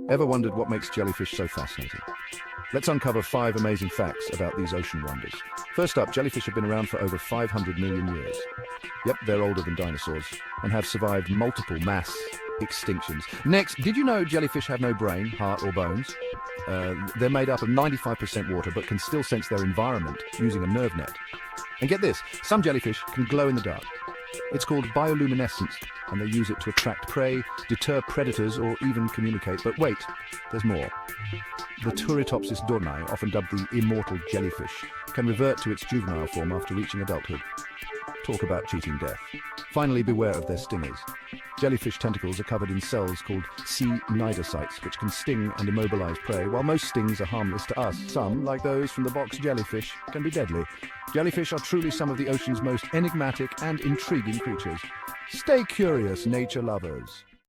Ever wondered what makes jellyfish so fascinating? Let's uncover 5 amazing facts about these ocean wonders. First up, jellyfish have been around for over 500 million years. Yep, they're older than dinosaurs and have survived multiple mass extinctions. Next, did you know jellyfish have no brain, heart or bones? They're made up of 95% water but can still sense their environment using a nerve net. And get this, some jellyfish can glow in the dark. It's called bioluminescence, and they use it to attract prey, deter predators, or even communicate. But wait, there's more. The Turritopsis dohrnii, often dubbed the immortal jellyfish, can revert to its juvenile form after reaching adulthood. Talk about cheating death. Finally, beware of their stingers. Jellyfish tentacles are covered in cells called C. nidocytes, which can sting and immobilize prey. While most stings are harmless to us, some, like those from the box jellyfish, can be deadly. Jellyfish are truly some of the ocean's most enigmatic and intriguing creatures. Stay curious, nature lovers.